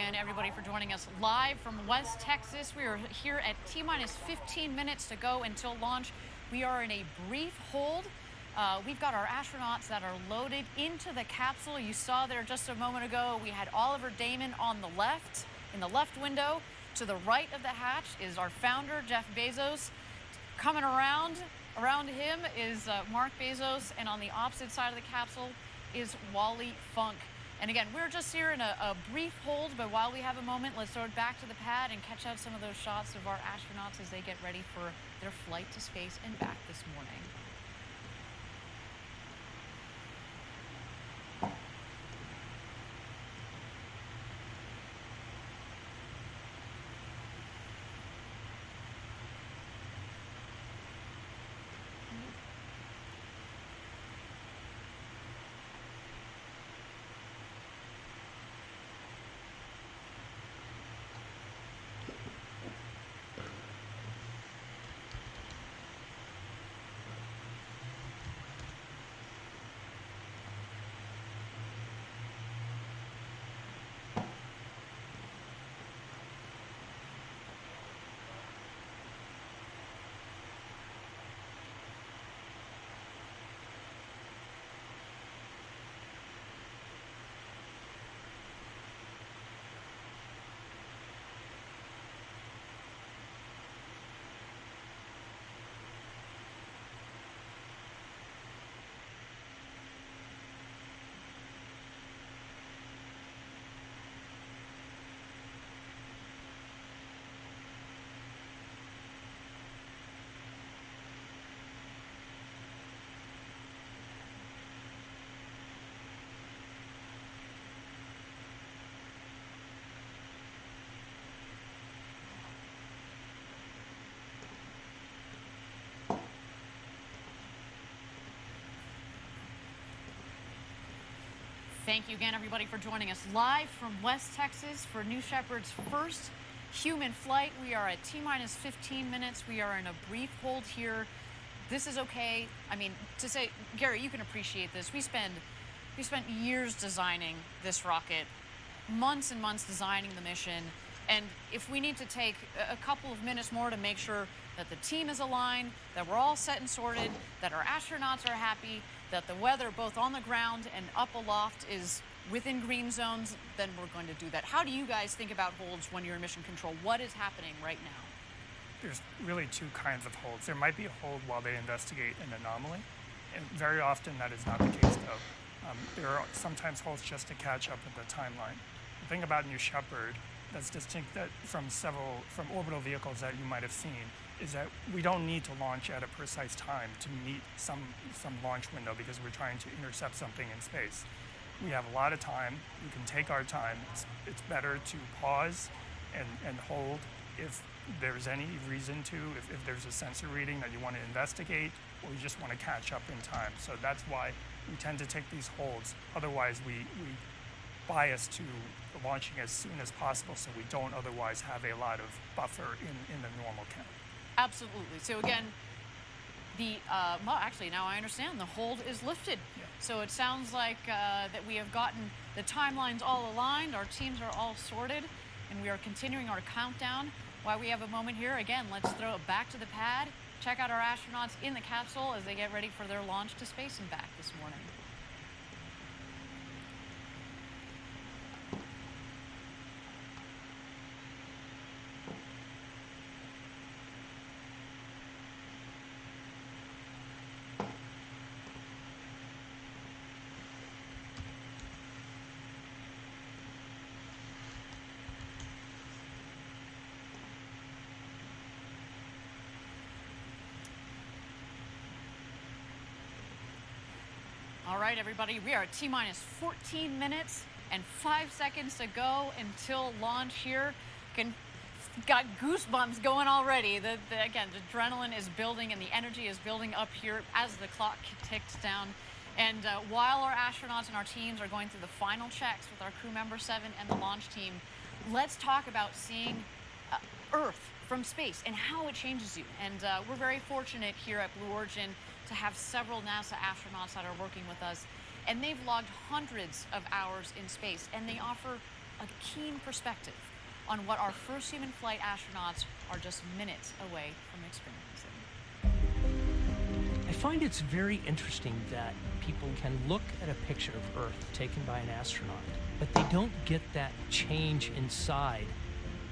again, everybody, for joining us live from West Texas. We are here at T-minus 15 minutes to go until launch. We are in a brief hold. We've got our astronauts that are loaded into the capsule. You saw there just a moment ago, we had Oliver Damon on the left, in the left window. To the right of the hatch is our founder, Jeff Bezos. Coming around him is Mark Bezos, and on the opposite side of the capsule is Wally Funk. And again, we're just here in a brief hold, but while we have a moment, let's throw it back to the pad and catch out some of those shots of our astronauts as they get ready for their flight to space and back this morning. Thank you again, everybody, for joining us live from West Texas for New Shepard's first human flight. We are at T-minus 15 minutes. We are in a brief hold here. This is okay. I mean, to say, Gary, you can appreciate this. We spent years designing this rocket, months and months designing the mission. And if we need to take a couple of minutes more to make sure that the team is aligned, that we're all set and sorted, that our astronauts are happy, that the weather both on the ground and up aloft is within green zones, then we're going to do that. How do you guys think about holds when you're in mission control? What is happening right now? There's really two kinds of holds. There might be a hold while they investigate an anomaly, and very often that is not the case, though. There are sometimes holds just to catch up with the timeline. The thing about New Shepard that's distinct from orbital vehicles that you might have seen is that we don't need to launch at a precise time to meet some launch window because we're trying to intercept something in space. We have a lot of time. We can take our time. It's better to pause and hold if there's any reason to, if there's a sensor reading that you want to investigate or you just want to catch up in time. So that's why we tend to take these holds. Otherwise, we bias to launching as soon as possible so we don't otherwise have a lot of buffer in the normal count. Absolutely. So again, well, actually, now I understand. The hold is lifted. Yeah. So it sounds like that we have gotten the timelines all aligned, our teams are all sorted, and we are continuing our countdown. While we have a moment here, again, let's throw it back to the pad, check out our astronauts in the capsule as they get ready for their launch to space and back this morning. All right, everybody, we are at T-minus 14 minutes and 5 seconds to go until launch here. Got goosebumps going already. Again, the adrenaline is building and the energy is building up here as the clock ticks down. And while our astronauts and our teams are going through the final checks with our crew member 7 and the launch team, let's talk about seeing Earth from space and how it changes you. And we're very fortunate here at Blue Origin to have several NASA astronauts that are working with us, and they've logged hundreds of hours in space, and they offer a keen perspective on what our first human flight astronauts are just minutes away from experiencing. I find it's very interesting that people can look at a picture of Earth taken by an astronaut, but they don't get that change inside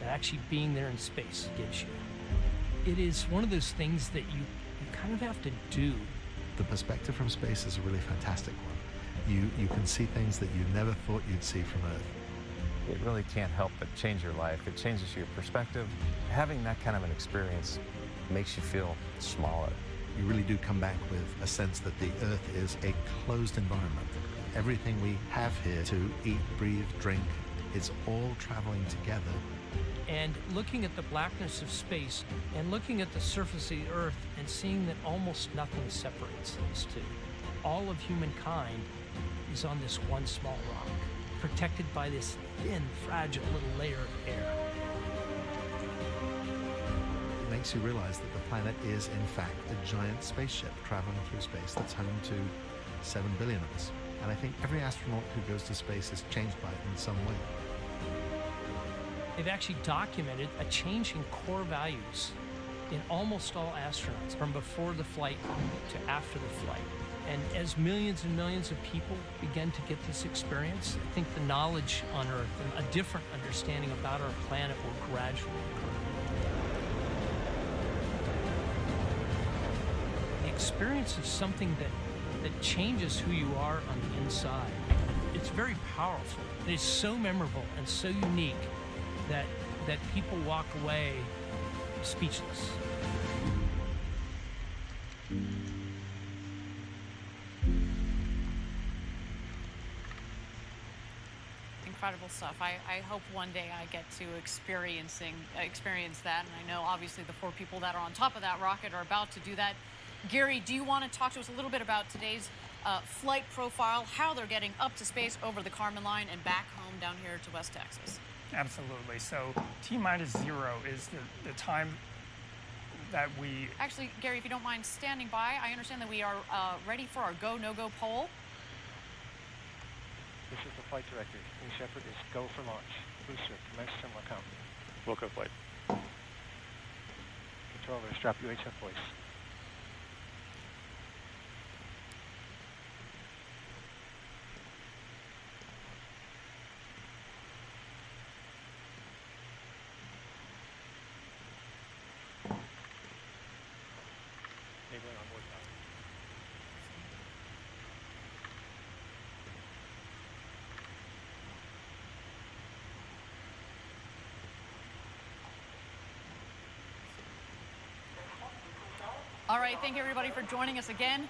that actually being there in space gives you. It is one of those things that you kind of have to do. The perspective from space is a really fantastic one. You can see things that you never thought you'd see from Earth. It really can't help but change your life. It changes your perspective. Having that kind of an experience makes you feel smaller. You really do come back with a sense that the Earth is a closed environment. Everything we have here to eat, breathe, drink, it's all traveling together. And looking at the blackness of space and looking at the surface of the Earth and seeing that almost nothing separates those two. All of humankind is on this one small rock, protected by this thin, fragile little layer of air. It makes you realize that the planet is, in fact, a giant spaceship traveling through space that's home to 7 billion of us. And I think every astronaut who goes to space is changed by it in some way. They've actually documented a change in core values in almost all astronauts from before the flight to after the flight. And as millions and millions of people begin to get this experience, I think the knowledge on Earth and a different understanding about our planet will gradually occur. The experience is something that changes who you are on the inside. It's very powerful. It is so memorable and so unique that people walk away speechless. Incredible stuff. I hope one day I get to experience that. And I know obviously the 4 people that are on top of that rocket are about to do that. Gary, do you want to talk to us a little bit about today's flight profile, how they're getting up to space over the Kármán line and back home down here to West Texas? Absolutely. So T-0 is the time that we... Actually, Gary, if you don't mind standing by, I understand that we are ready for our go, no-go poll. This is the flight director. New Shepard is go for launch. Booster, commence similar count. Wilco flight. Controller, strap UHF voice. Enabling onboard power. All right, thank you everybody for joining us again.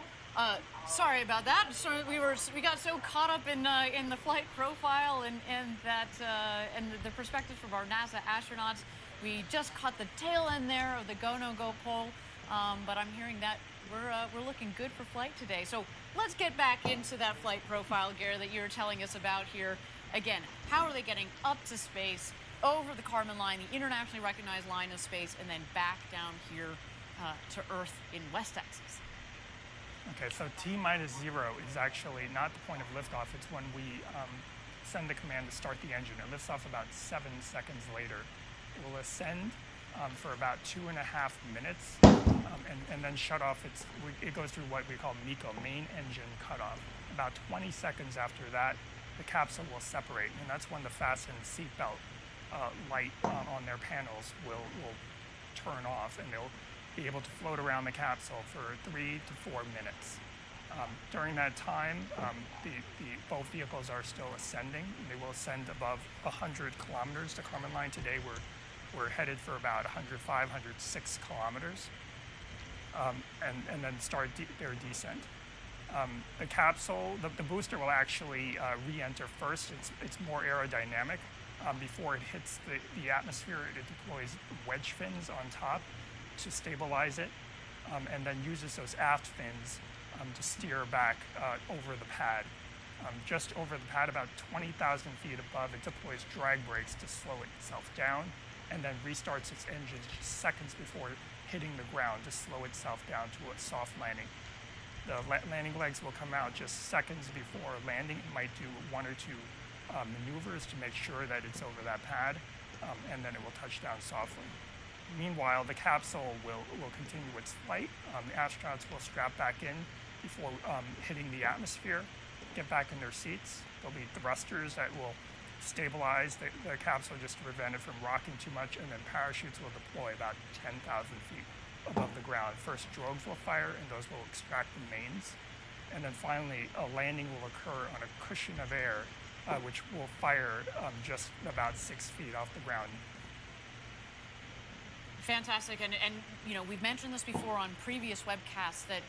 Sorry about that. So we got so caught up in the flight profile and the perspectives from our NASA astronauts. We just caught the tail end there of the go no go poll, but I'm hearing that we're looking good for flight today. So let's get back into that flight profile, Gary, that you were telling us about here. Again, how are they getting up to space, over the Kármán line, the internationally recognized line of space, and then back down here to Earth in West Texas? Okay, so T-0 is actually not the point of liftoff. It's when we send the command to start the engine. It lifts off about 7 seconds later. It will ascend for about 2.5 minutes and then shut off. It goes through what we call MECO, main engine cutoff. About 20 seconds after that, the capsule will separate, and that's when the fasten seatbelt light on their panels will turn off, and they'll be able to float around the capsule for 3 to 4 minutes. During that time, both vehicles are still ascending. They will ascend above 100 kilometers. The Kármán line today, we're headed for about 105, 106 kilometers, and then start their descent. The capsule, the booster will actually re-enter first. It's more aerodynamic. Before it hits the atmosphere, it deploys wedge fins on top to stabilize it, and then uses those aft fins to steer back over the pad. Just over the pad, about 20,000 feet above, it deploys drag brakes to slow itself down, and then restarts its engines just seconds before hitting the ground to slow itself down to a soft landing. The landing legs will come out just seconds before landing. It might do 1 or 2 maneuvers to make sure that it's over that pad, and then it will touch down softly. Meanwhile, the capsule will continue its flight. The astronauts will strap back in before hitting the atmosphere, get back in their seats. There'll be thrusters that will stabilize the capsule just to prevent it from rocking too much, and then parachutes will deploy about 10,000 feet above the ground. First, drogues will fire, and those will extract the mains. And then finally, a landing will occur on a cushion of air, which will fire just about 6 feet off the ground. Fantastic, and you know, we've mentioned this before on previous webcasts that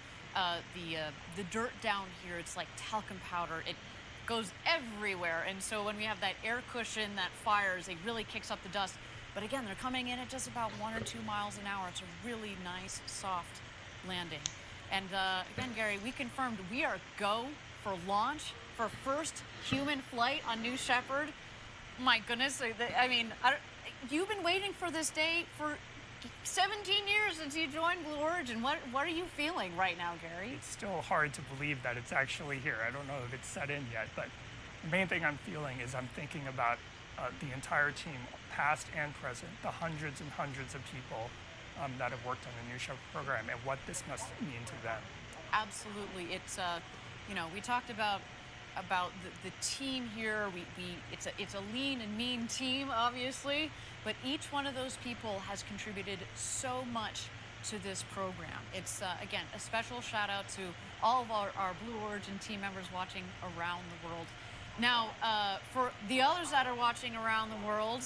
the dirt down here, it's like talcum powder. It goes everywhere, and so when we have that air cushion that fires, it really kicks up the dust. But again, they're coming in at just about 1 or 2 miles an hour. It's a really nice, soft landing. And again, Gary, we confirmed we are go for launch for first human flight on New Shepard. My goodness, I mean, you've been waiting for this day for 17 years since you joined Blue Origin. What are you feeling right now, Gary? It's still hard to believe that it's actually here. I don't know if it's set in yet, but the main thing I'm feeling is I'm thinking about the entire team, past and present, the hundreds and hundreds of people that have worked on the New Shepard program, and what this must mean to them. Absolutely. It's you know, we talked about the team here. It's a lean and mean team, obviously, but each one of those people has contributed so much to this program. It's again, a special shout out to all of our Blue Origin team members watching around the world. Now, for the others that are watching around the world,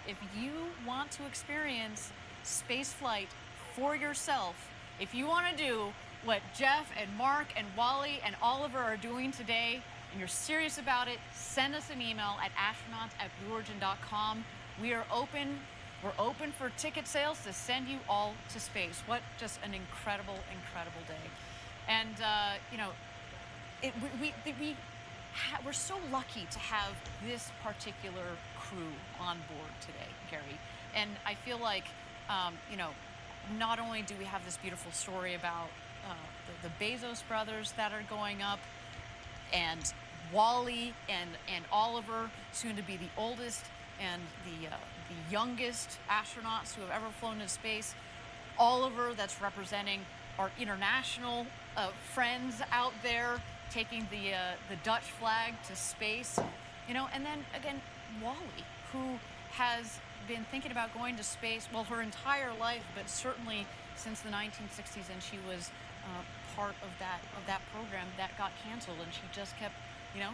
if you want to experience space flight for yourself, if you want to do what Jeff and Mark and Wally and Oliver are doing today, and you're serious about it, send us an email at astronauts@blueorigin.com. We're open for ticket sales to send you all to space. What just an incredible, incredible day. And you know, we're so lucky to have this particular crew on board today, Gary. And I feel like, you know, not only do we have this beautiful story about the Bezos brothers that are going up, and Wally and Oliver, soon to be the oldest and the youngest astronauts who have ever flown into space. Oliver, that's representing our international friends out there, taking the Dutch flag to space, you know. And then again, Wally, who has been thinking about going to space, well, her entire life, but certainly since the 1960s, and she was part of that program that got canceled, and she just kept, you know,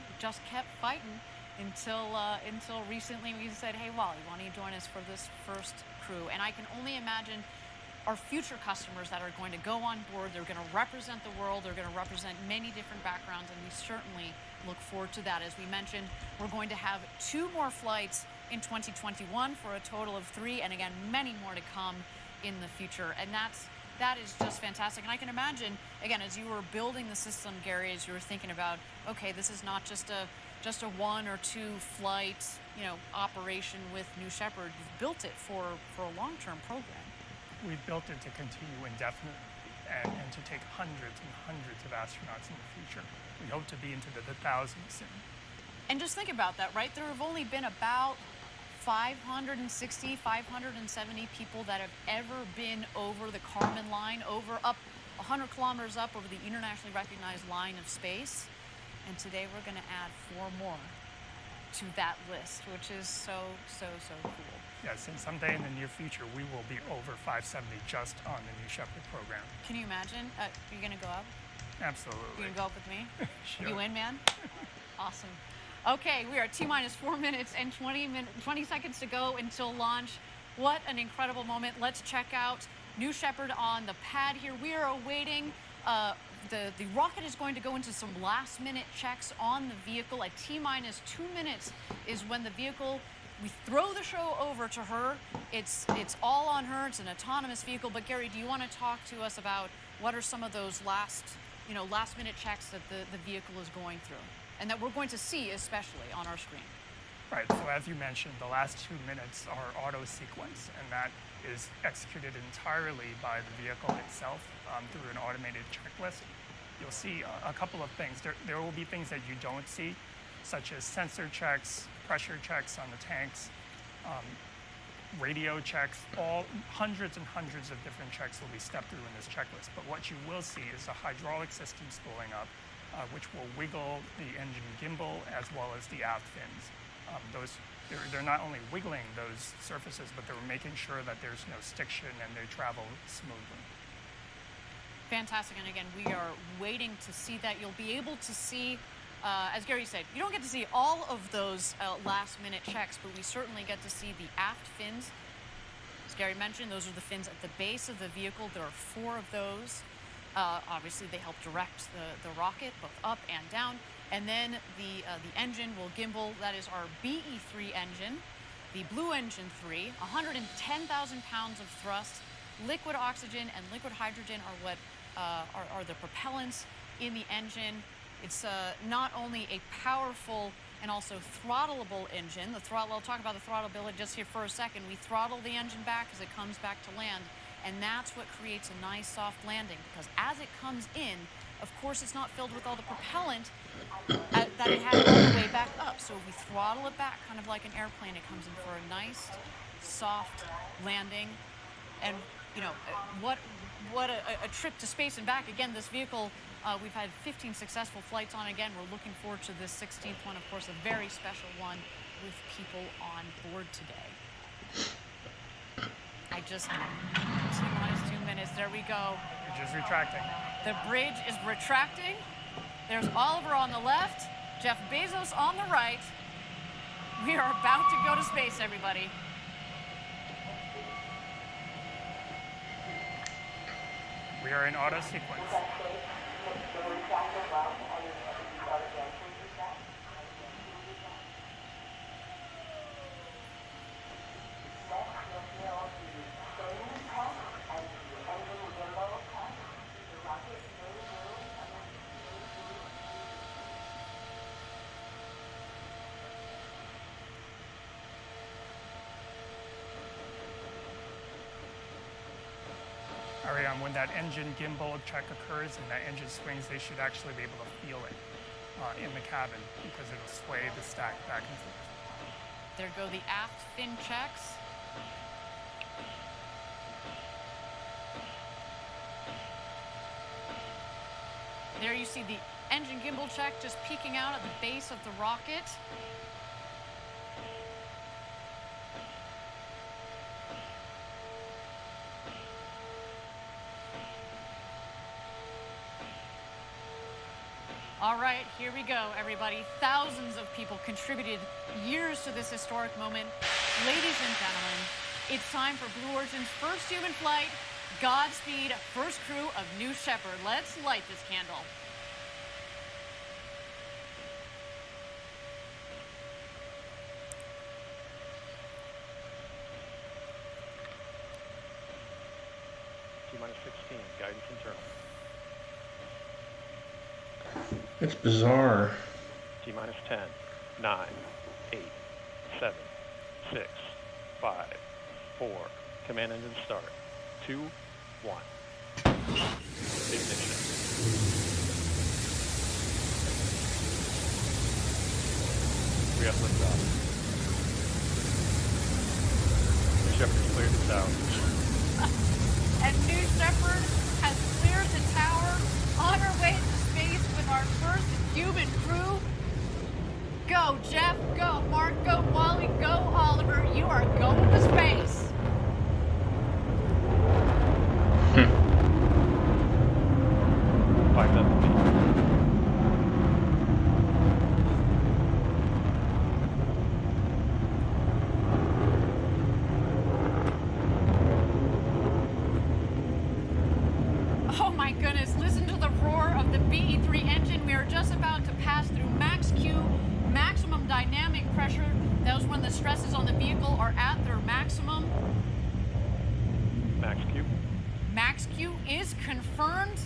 fighting until recently we said, hey, Wally, why don't you join us for this first crew? And I can only imagine our future customers that are going to go on board. They're going to represent the world. They're going to represent many different backgrounds, and we certainly look forward to that. As we mentioned, we're going to have 2 more flights in 2021 for a total of 3, and again, many more to come in the future. And that is just fantastic. And I can imagine, again, as you were building the system, Gary, as you were thinking about, okay, this is not just a 1 or 2 flight, you know, operation with New Shepard. You've built it for a long-term program. We've built it to continue indefinitely and to take hundreds and hundreds of astronauts in the future. We hope to be into the thousands soon. And just think about that, right? There have only been about 560, 570 people that have ever been over the Kármán line, up 100 kilometers up over the internationally recognized line of space. And today we're going to add 4 more to that list, which is so cool. Yes, and someday in the near future, we will be over 570 just on the New Shepard program. Can you imagine? Are you going to go up? Absolutely. You going to go up with me? Sure. You in, man? Awesome. Okay, we are T-minus 4 minutes and 20 seconds to go until launch. What an incredible moment. Let's check out New Shepard on the pad here. We are awaiting, the rocket is going to go into some last-minute checks on the vehicle. At T-minus 2 minutes is when the vehicle, we throw the show over to her. It's all on her. It's an autonomous vehicle. But Gary, do you want to talk to us about what are some of those last-minute checks that the vehicle is going through, and that we're going to see especially on our screen? Right, so as you mentioned, the last 2 minutes are auto sequence, and that is executed entirely by the vehicle itself through an automated checklist. You'll see a couple of things. There will be things that you don't see. such as sensor checks, pressure checks on the tanks, radio checks. Hundreds and hundreds of different checks will be stepped through in this checklist. But what you will see is the hydraulic system spooling up, which will wiggle the engine gimbal as well as the aft fins. They're not only wiggling those surfaces, but they're making sure that there's no stiction and they travel smoothly. Fantastic. And again, we are waiting to see that. You'll be able to see, as Gary said, you don't get to see all of those last-minute checks, but we certainly get to see the aft fins. As Gary mentioned, those are the fins at the base of the vehicle. There are 4 of those. Obviously, they help direct the rocket both up and down. And then the engine will gimbal. That is our BE3 engine. The Blue Engine 3, 110,000 pounds of thrust. Liquid oxygen and liquid hydrogen are what are the propellants in the engine. It's not only a powerful and also throttleable engine. I'll talk about the throttleability just here for a second. We throttle the engine back as it comes back to land, and that's what creates a nice soft landing, because as it comes in, of course, it's not filled with all the propellant that it had all the way back up. So if we throttle it back, kind of like an airplane, it comes in for a nice, soft landing. And, you know, what a trip to space and back. Again, this vehicle, we've had 15 successful flights on. Again, we're looking forward to this 16th one, of course, a very special one with people on board today. I just, T-minus 2 minutes, there we go. Bridge is retracting. The bridge is retracting. There's Oliver on the left, Jeff Bezos on the right. We are about to go to space, everybody. We are in auto sequence. Ariane, when that engine gimbal check occurs and that engine swings, they should actually be able to feel it in the cabin, because it'll sway the stack back and forth. There go the aft fin checks. There you see the engine gimbal check just peeking out at the base of the rocket. All right, here we go, everybody. Thousands of people contributed years to this historic moment. Ladies and gentlemen, it's time for Blue Origin's first human flight. Godspeed, first crew of New Shepard. Let's light this candle. T-minus 16, guidance internal. It's bizarre. T-minus 10, 9, 8, 7, 6, 5, 4. Command engine start. 2, 1. Ignition. We have liftoff. New Shepard cleared the tower. And New Shepard has cleared the tower on our way to space with our first human crew. Go, Jeff. Go, Mark. Go, Wally. Go, Oliver. You are going to space. Oh my goodness, listen to the roar of the BE3 engine. We are just about to pass through max Q, maximum dynamic pressure. That was when the stresses on the vehicle are at their maximum. Max Q. Max Q is confirmed.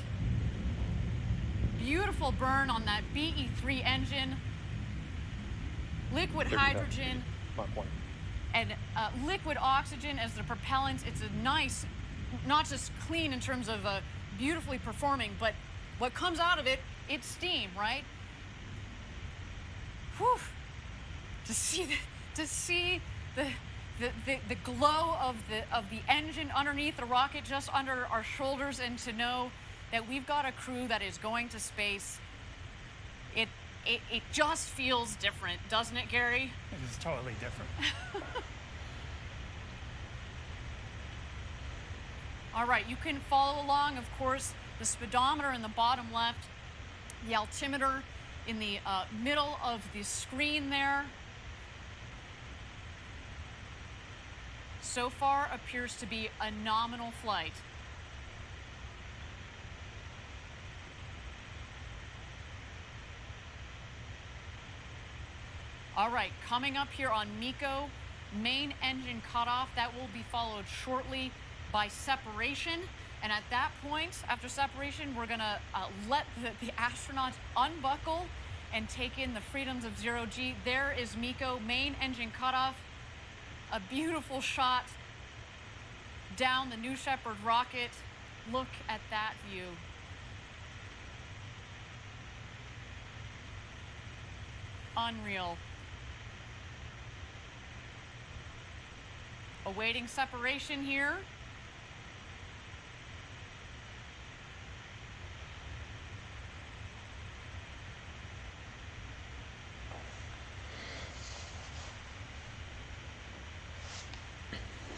Beautiful burn on that BE3 engine. Liquid hydrogen Mach 1. and liquid oxygen as the propellant. It's a nice, not just clean in terms of beautifully performing, but what comes out of it, it's steam, right? whew, to see the glow of the engine underneath the rocket, just under our shoulders, and to know that we've got a crew that is going to space. It just feels different, doesn't it, Gary? It is totally different. All right, you can follow along, of course, the speedometer in the bottom left, the altimeter in the middle of the screen there. So far appears to be a nominal flight. All right, coming up here on MECO, main engine cutoff. That will be followed shortly by separation. And at that point, after separation, we're gonna let the astronauts unbuckle and take in the freedoms of zero G. There is MECO, main engine cutoff. A beautiful shot down the New Shepard rocket. Look at that view. Unreal. Awaiting separation here.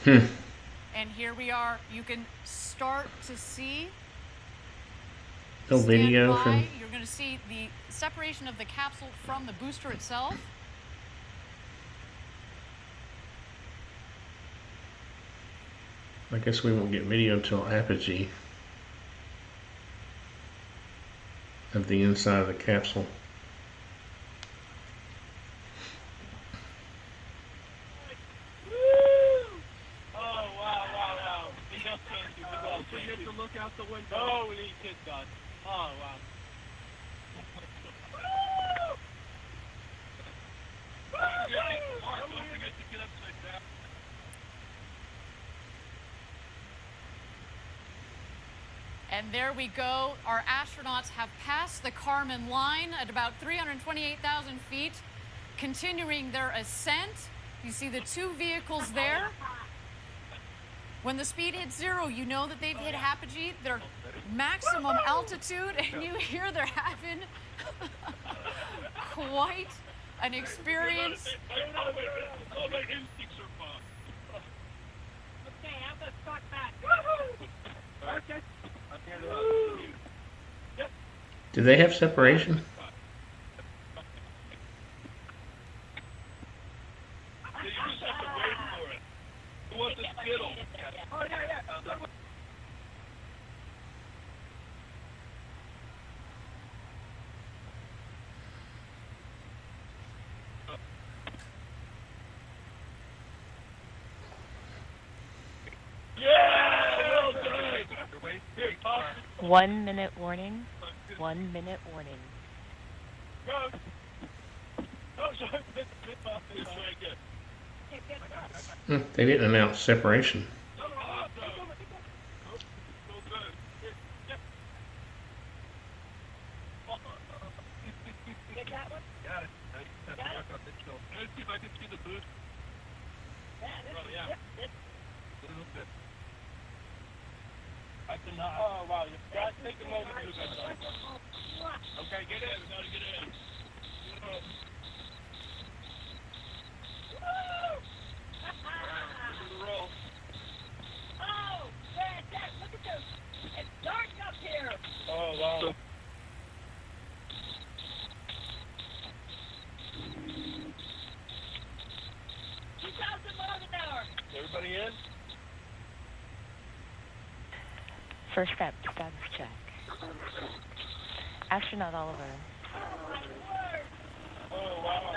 And here we are. You can start to see. No video by. from. You're going to see the separation of the capsule from the booster itself. I guess we won't get video until apogee of the inside of the capsule. Look out the window. Holy shit, God. Oh, wow. And there we go. Our astronauts have passed the Kármán line at about 328,000 feet, continuing their ascent. You see the two vehicles there. When the speed hits zero, you know that they've hit apogee, their maximum altitude, and you hear they're having quite an experience. Do they have separation? One minute warning. 1 minute warning. They didn't announce separation. Oh, wow. You guys take a moment to do that. Okay, get in. Now get in. Oh, fantastic. Look at this. It's dark up here. Oh, wow. Everybody in? First step, status check. Astronaut Oliver. Oh, wow.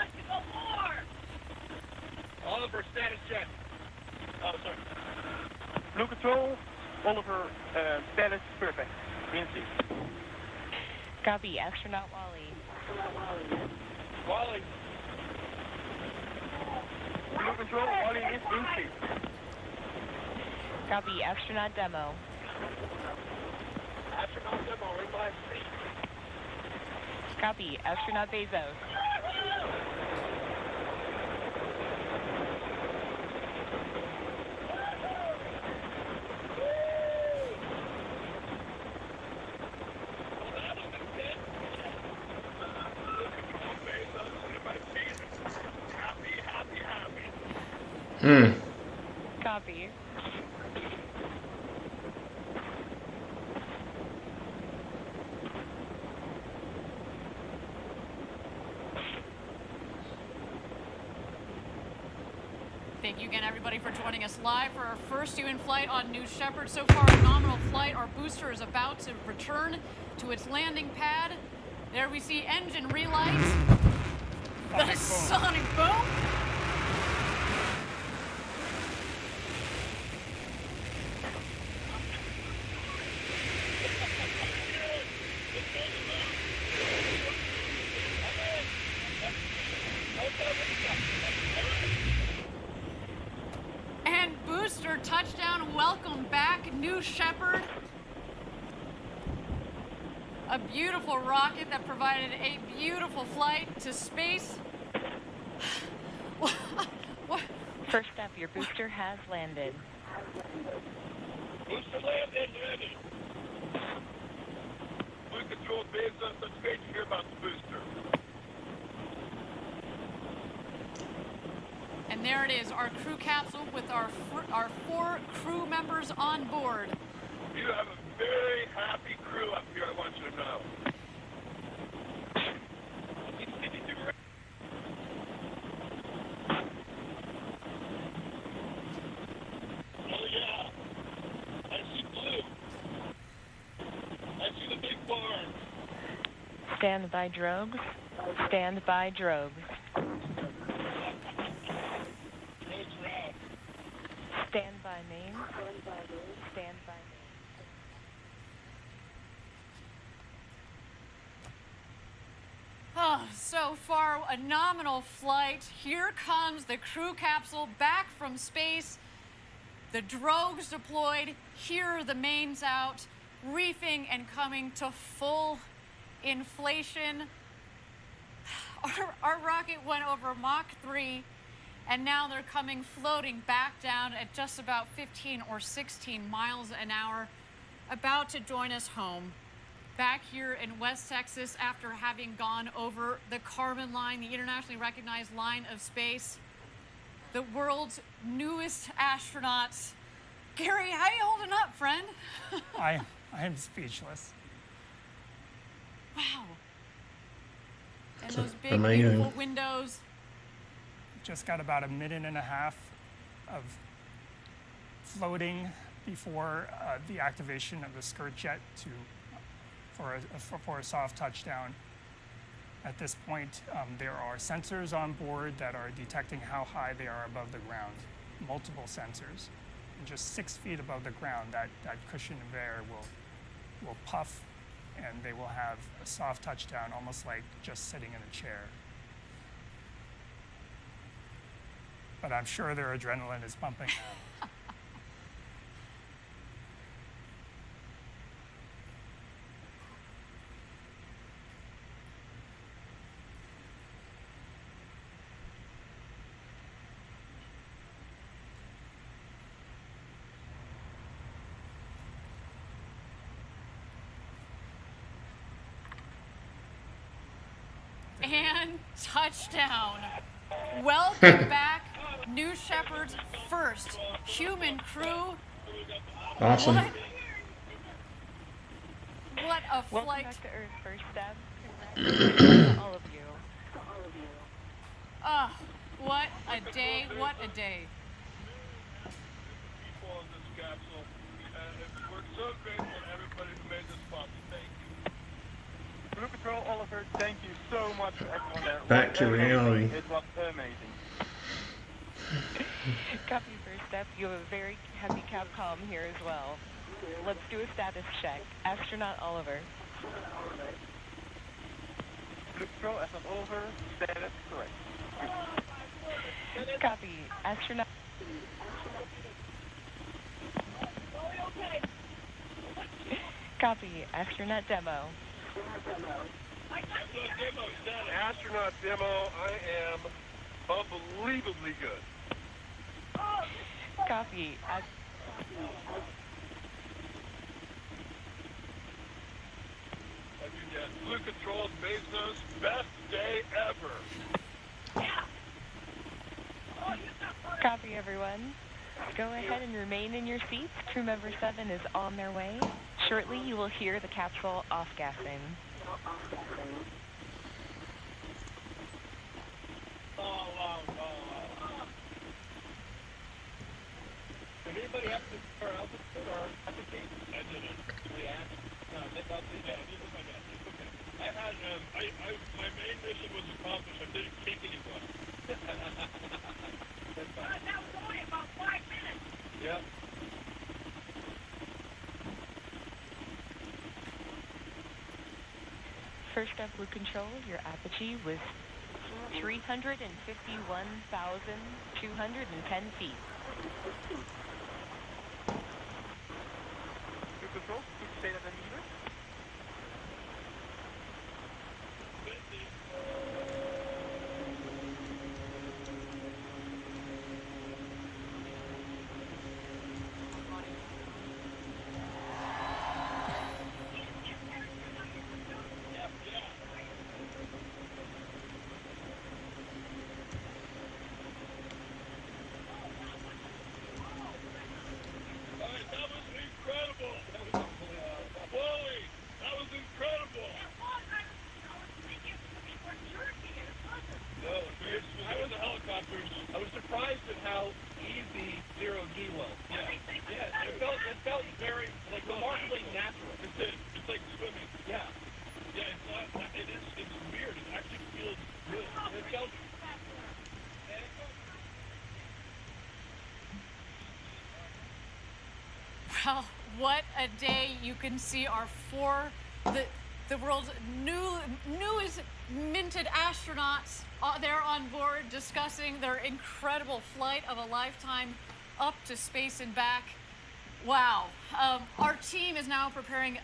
Oliver, status check. Oh, sorry. Blue Control, Oliver, status perfect. INSEE. Copy, astronaut Wally. Wally. Blue Control, Wally is INSEE. Copy, astronaut demo. Astronaut demo, right by me. Copy, astronaut Bezos. Copy. Thank you again, everybody, for joining us live for our first human flight on New Shepard. So far, a nominal flight. Our booster is about to return to its landing pad. There we see engine relights. The sonic boom. And booster touchdown. Welcome back, New Shepard. A beautiful rocket that provided a beautiful flight to space. First up, your booster has landed. Booster landed. Blue Control Bezos, that's great to hear about the booster. And there it is, our crew capsule with our 4 crew members on board. You have a very happy crew up here, I want you to know. Oh yeah, I see blue. I see the big barn. Stand by drogues. Stand by drogues. Stand by main. Stand by main. Oh, so far, a nominal flight. Here comes the crew capsule back from space. The drogues deployed. Here are the mains out, reefing and coming to full inflation. Our rocket went over Mach 3, and now they're coming floating back down at just about 15 or 16 miles an hour, about to join us home. Back here in West Texas after having gone over the Kármán line, the internationally recognized line of space. The world's newest astronauts. Gary, how you holding up, friend? I am speechless. Wow. And It's those big, amazing. beautiful windows. Just got about a minute and a half of floating before the activation of the skirt jet for a soft touchdown. At this point, there are sensors on board that are detecting how high they are above the ground, multiple sensors. And just 6 feet above the ground, that cushion of air will puff, and they will have a soft touchdown, almost like just sitting in a chair. But I'm sure their adrenaline is pumping now. And touchdown. Welcome back, New Shepard's first human crew. Awesome. What a Welcome flight. back to Earth, first step. Congratulations to all of you. Ah, what a day, what a day. People on this capsule, and we're so grateful to everybody who made this possible. Thank you. Blue Patrol, Oliver, thank you so much for everyone there. Back to reality. It was amazing. Copy first step. You have a very heavy Capcom here as well. Let's do a status check. Astronaut Oliver. Blue Patrol, as of Oliver, status correct. Copy. Astronaut. Copy. Astronaut demo. Astronaut demo, I am unbelievably good. Copy. Blue Control, Bezos, best day ever. Copy. Copy, everyone. Go ahead and remain in your seats. Crew member 7 is on their way. Shortly, you will hear the capsule off-gassing. Did anybody have to or altitude or application? I didn't. Yeah. No, that's not too bad. This is my bad. It's okay. I had, my main mission was accomplished. I didn't kick anyone. That's fine. That was only about 5 minutes. Yep. First up, Blue Control, your apogee was 351,210 feet. Blue Control, please say that in meters. I was surprised at how easy zero G was. Yeah, it felt very, like, remarkably natural. It's like swimming. Yeah. Yeah, it's weird. It actually feels good. It felt. Well, what a day. You can see our the world's newest minted astronauts there on board discussing their incredible flight of a lifetime up to space and back. Wow. Our team is now preparing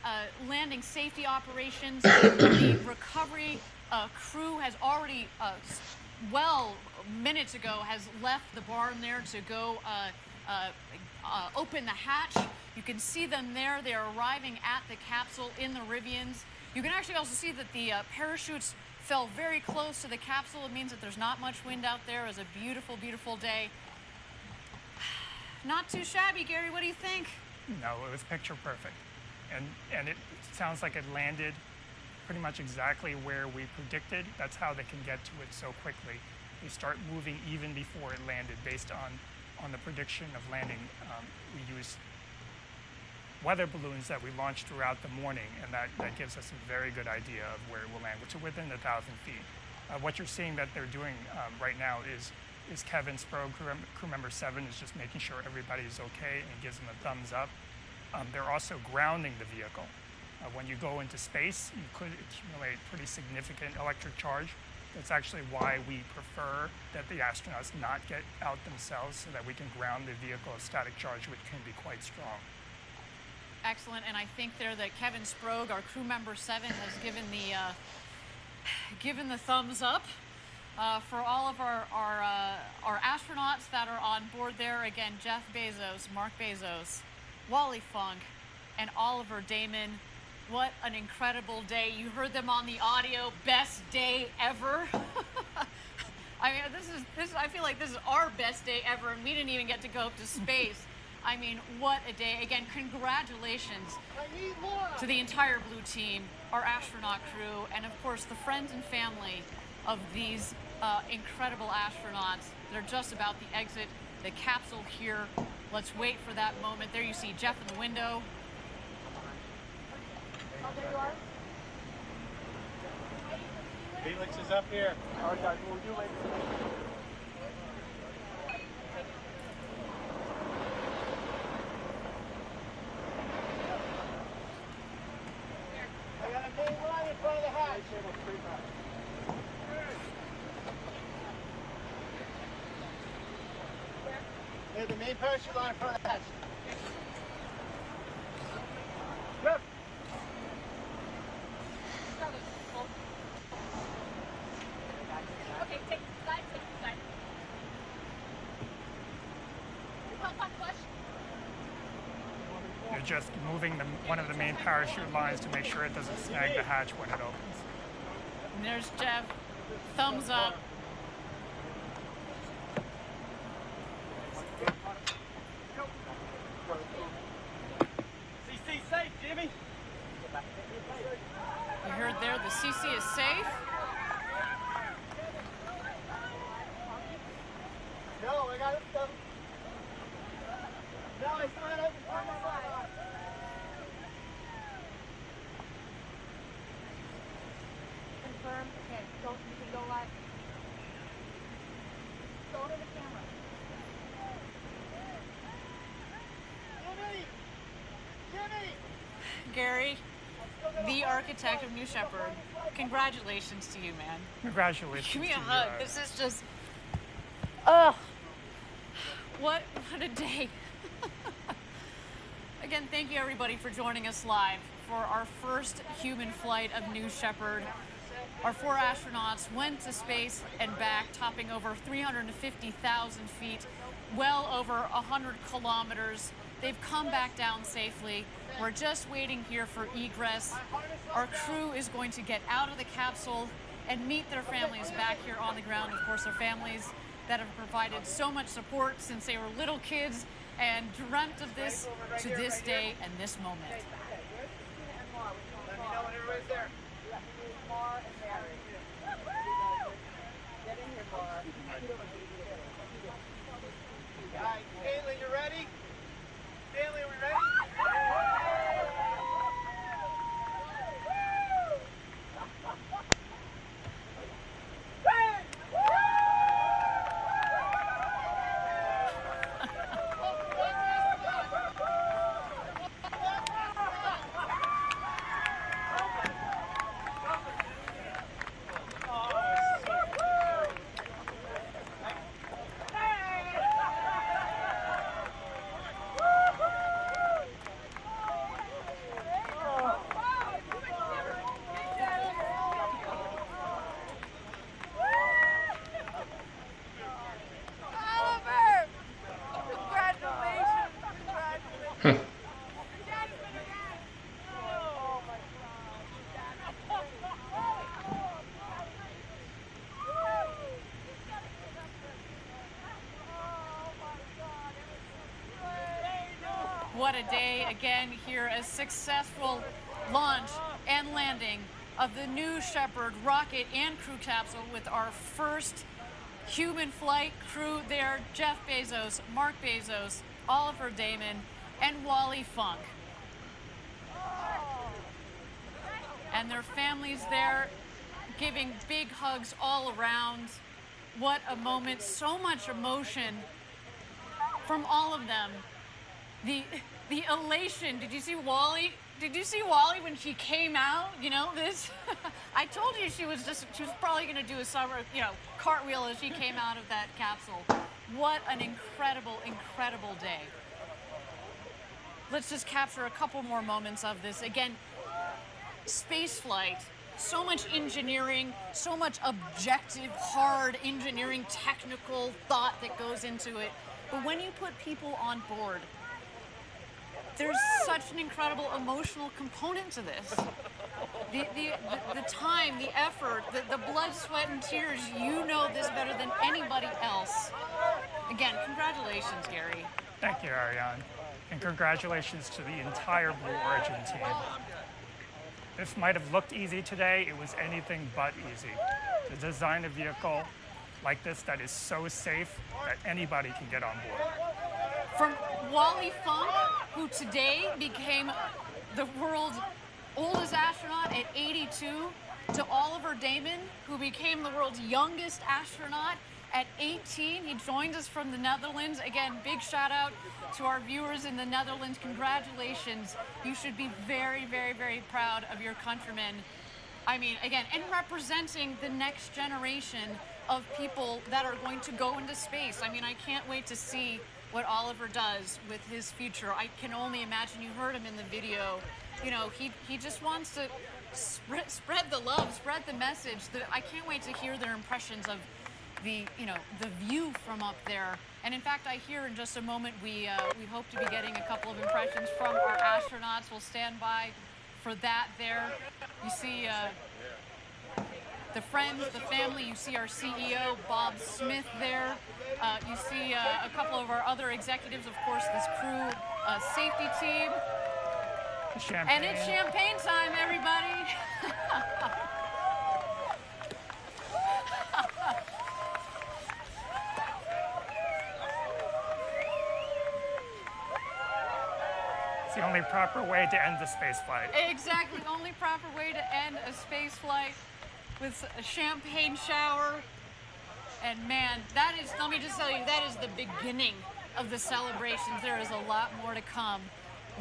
landing safety operations. The recovery crew has already, minutes ago, has left the barn there to go open the hatch. You can see them there. They are arriving at the capsule in the Rivians. You can actually also see that the parachutes fell very close to the capsule. It means that there's not much wind out there. It was a beautiful, beautiful day. Not too shabby, Gary. What do you think? No, it was picture perfect. And it sounds like it landed pretty much exactly where we predicted. That's how they can get to it so quickly. They start moving even before it landed based on the prediction of landing. We use weather balloons that we launched throughout the morning, and that gives us a very good idea of where it will land, which is within 1,000 feet. What you're seeing that they're doing right now is Kevin Sprague, crew member 7, is just making sure everybody is okay and gives them a thumbs up. They're also grounding the vehicle. When you go into space, you could accumulate pretty significant electric charge. That's actually why we prefer that the astronauts not get out themselves, so that we can ground the vehicle of static charge, which can be quite strong. Excellent, and I think there that Kevin Sprague, our crew member 7, has given the thumbs up for all of our astronauts that are on board there. Again, Jeff Bezos, Mark Bezos, Wally Funk, and Oliver Damon. What an incredible day. You heard them on the audio. Best day ever. I mean, this is I feel like this is our best day ever, and we didn't even get to go up to space. I mean, what a day. Again, congratulations to the entire Blue team, our astronaut crew, and of course the friends and family of these incredible astronauts. They're just about to exit the capsule here. Let's wait for that moment. There you see Jeff in the window. Oh, there you are. Felix is up here. All right, guys, we'll do later. I got a main line in front of the hatch. There's the main parachute line in front of the hatch. Yep. Okay, take the side, take the side. You're just moving one of the main parachute lines to make sure it doesn't snag the hatch when it opens. And there's Jeff. Thumbs up. I got it. Go. No, it's not open. Come on. Confirm. Okay, go, you can go live. Go to the camera. Jimmy! Gary, the architect of New Shepard, congratulations to you, man. Congratulations. Give me a to you hug. guys. This is just, ugh. What a day. Again, thank you everybody for joining us live for our first human flight of New Shepard. Our 4 astronauts went to space and back, topping over 350,000 feet, well over 100 kilometers. They've come back down safely. We're just waiting here for egress. Our crew is going to get out of the capsule and meet their families back here on the ground. Of course, their families that have provided so much support since they were little kids and dreamt of this to this day and this moment. Let me know when everybody's there. Get in here, Mar. Guys, Caitlin, you ready? Stanley, are we ready? What a day again here, a successful launch and landing of the New Shepard rocket and crew capsule with our first human flight crew there. Jeff Bezos, Mark Bezos, Oliver Damon, and Wally Funk. And their families there giving big hugs all around. What a moment, so much emotion from all of them. The elation. Did you see Wally? Did you see Wally when she came out? You know this. I told you she was probably going to do a summer, cartwheel as she came out of that capsule. What an incredible, incredible day. Let's just capture a couple more moments of this. Again, space flight. So much engineering, so much objective, hard engineering, technical thought that goes into it. But when you put people on board, there's such an incredible emotional component to this. The time, the effort, the blood, sweat, and tears, you know this better than anybody else. Again, congratulations, Gary. Thank you, Ariane. And congratulations to the entire Blue Origin team. This might have looked easy today. It was anything but easy. To design a vehicle like this that is so safe that anybody can get on board. From Wally Funk, who today became the world's oldest astronaut at 82, to Oliver Damon, who became the world's youngest astronaut at 18. He joined us from the Netherlands. Again, big shout out to our viewers in the Netherlands. Congratulations. You should be very, very, very proud of your countrymen. I mean, again, and representing the next generation of people that are going to go into space. I mean, I can't wait to see what Oliver does with his future. I can only imagine. You heard him in the video. You know, he just wants to spread the love, spread the message. I can't wait to hear their impressions of the view from up there. And in fact, I hear in just a moment we hope to be getting a couple of impressions from our astronauts. We'll stand by for that there. You see the friends, the family. You see our CEO, Bob Smith, there. You see a couple of our other executives, of course, this crew safety team. Champagne. And it's champagne time, everybody. It's the only proper way to end the space flight. Exactly, only proper way to end a space flight with a champagne shower. And man, that is, let me just tell you, that is the beginning of the celebrations. There is a lot more to come.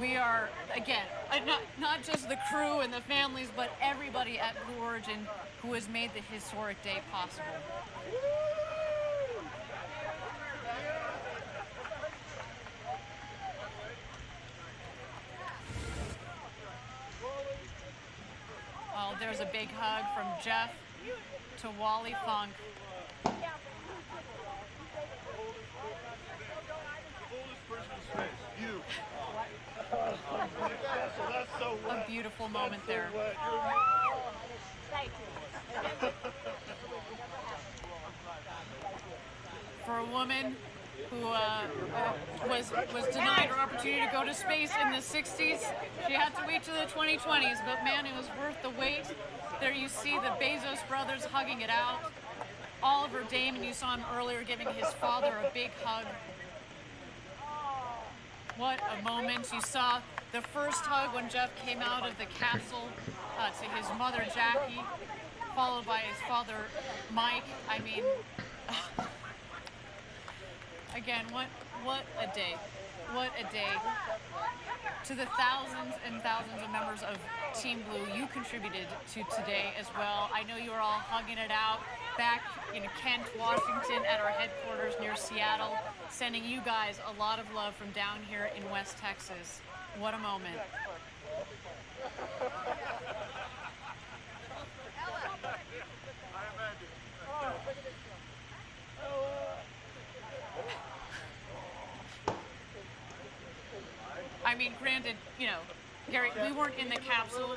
We are, again, not just the crew and the families, but everybody at Blue Origin who has made the historic day possible. Well, there's a big hug from Jeff to Wally Funk. A beautiful moment there. For a woman who was denied her opportunity to go to space in the 60s, she had to wait to the 2020s, but man, it was worth the wait. There you see the Bezos brothers hugging it out. Oliver Damon, you saw him earlier giving his father a big hug. What a moment. You saw the first hug when Jeff came out of the capsule to his mother, Jackie, followed by his father, Mike. I mean, again, what a day. What a day. To the thousands and thousands of members of Team Blue, you contributed to today as well. I know you were all hugging it out back in Kent, Washington at our headquarters near Seattle, sending you guys a lot of love from down here in West Texas. What a moment. I mean, granted, you know, Gary, we weren't in the capsule,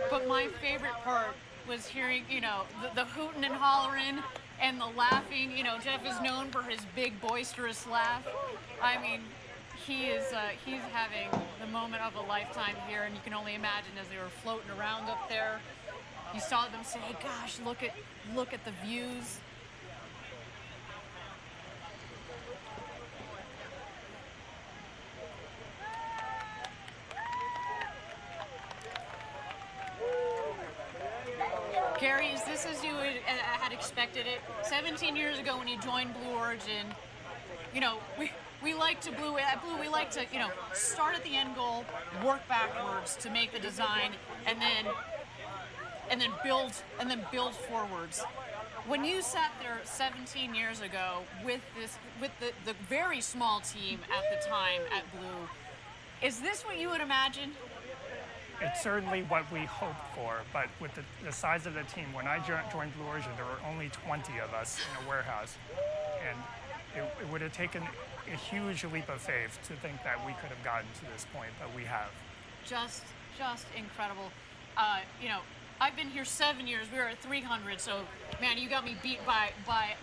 but my favorite part was hearing, you know, the hooting and hollering and the laughing. You know, Jeff is known for his big boisterous laugh. I mean, he's having the moment of a lifetime here, and you can only imagine as they were floating around up there. You saw them say, "Gosh, look at the views." Gary, is this as you had expected it? 17 years ago when you joined Blue Origin, you know, we like to we like to, you know, start at the end goal, work backwards to make the design, and then build forwards. When you sat there 17 years ago with the very small team at the time at Blue, is this what you would imagine? It's certainly what we hoped for, but with the size of the team, when I joined Blue Origin, there were only 20 of us in a warehouse, and it would have taken a huge leap of faith to think that we could have gotten to this point, but we have. Just incredible. You know, I've been here 7 years. We were at 300, so man, you got me beat by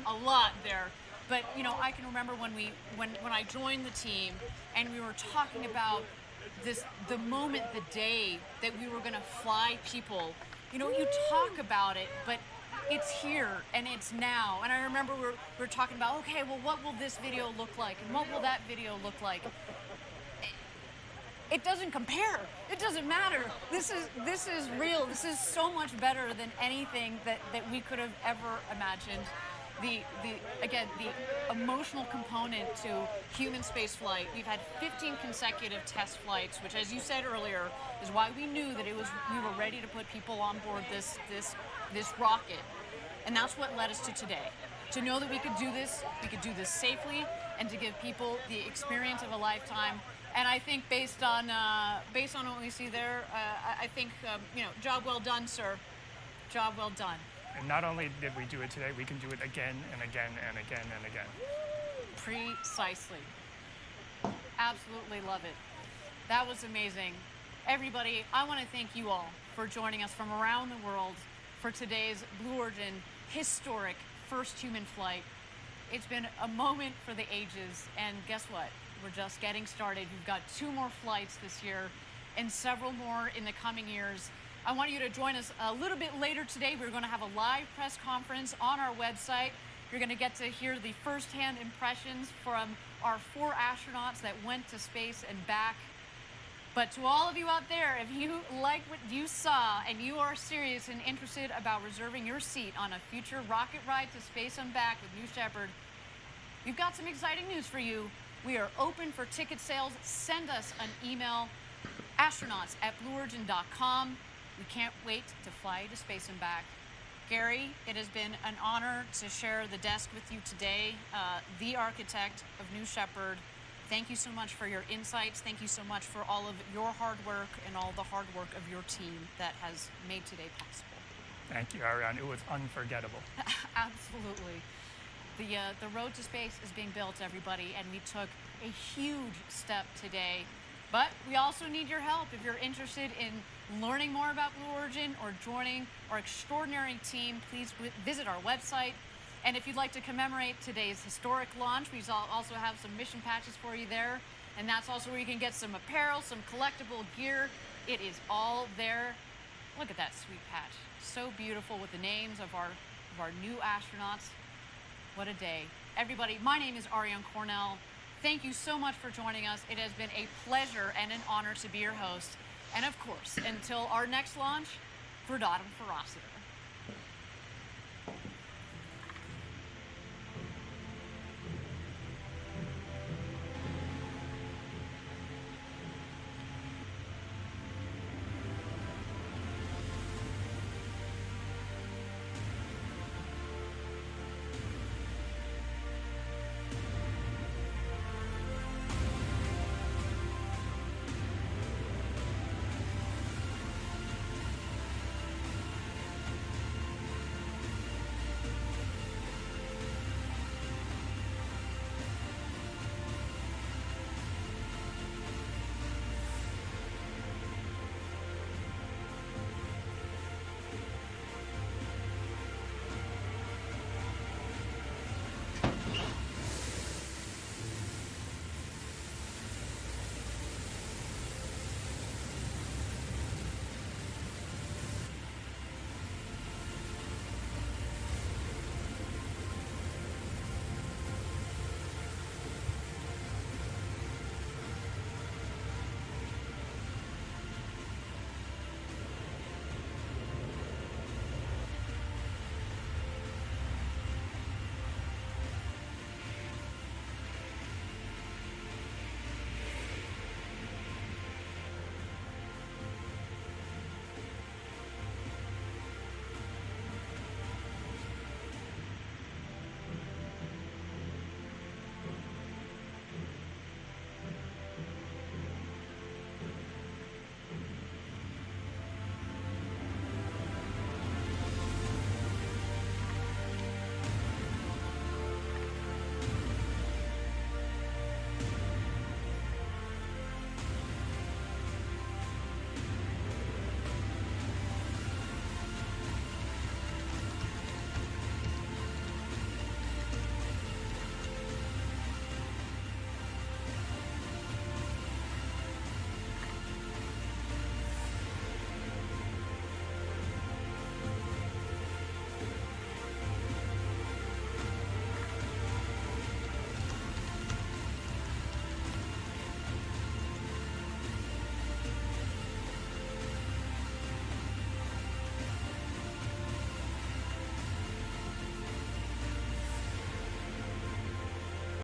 a lot there. But you know, I can remember when I joined the team, and we were talking about the moment, the day that we were going to fly people. You know, you talk about it, but it's here and it's now. And I remember we're talking about, okay, well, what will this video look like, and what will that video look like? It doesn't compare. It doesn't matter. This is real. This is so much better than anything that we could have ever imagined. The emotional component to human space flight. We've had 15 consecutive test flights, which, as you said earlier, is why we knew that we were ready to put people on board this rocket. And that's what led us to today. To know that we could do this safely, and to give people the experience of a lifetime. And I think based on what we see there, I think you know, job well done, sir. Job well done. And not only did we do it today, we can do it again and again and again and again. Precisely. Absolutely love it. That was amazing. Everybody, I want to thank you all for joining us from around the world for today's Blue Origin historic first human flight. It's been a moment for the ages, and guess what? We're just getting started. We've got 2 more flights this year and several more in the coming years. I want you to join us a little bit later today. We're going to have a live press conference on our website. You're going to get to hear the firsthand impressions from our 4 astronauts that went to space and back. But to all of you out there, if you like what you saw and you are serious and interested about reserving your seat on a future rocket ride to space and back with New Shepard, we've got some exciting news for you. We are open for ticket sales. Send us an email, astronauts@blueorigin.com. We can't wait to fly you to space and back. Gary, it has been an honor to share the desk with you today, the architect of New Shepard. Thank you so much for your insights. Thank you so much for all of your hard work and all the hard work of your team that has made today possible. Thank you, Ariane. It was unforgettable. Absolutely. The road to space is being built, everybody, and we took a huge step today. But we also need your help. If you're interested in learning more about Blue Origin or joining our extraordinary team, please visit our website. And if you'd like to commemorate today's historic launch, we also have some mission patches for you there. And that's also where you can get some apparel, some collectible gear. It is all there. Look at that sweet patch. So beautiful with the names of our new astronauts. What a day. Everybody, my name is Ariane Cornell. Thank you so much for joining us. It has been a pleasure and an honor to be your host. And of course, until our next launch, Verdatum Ferociter.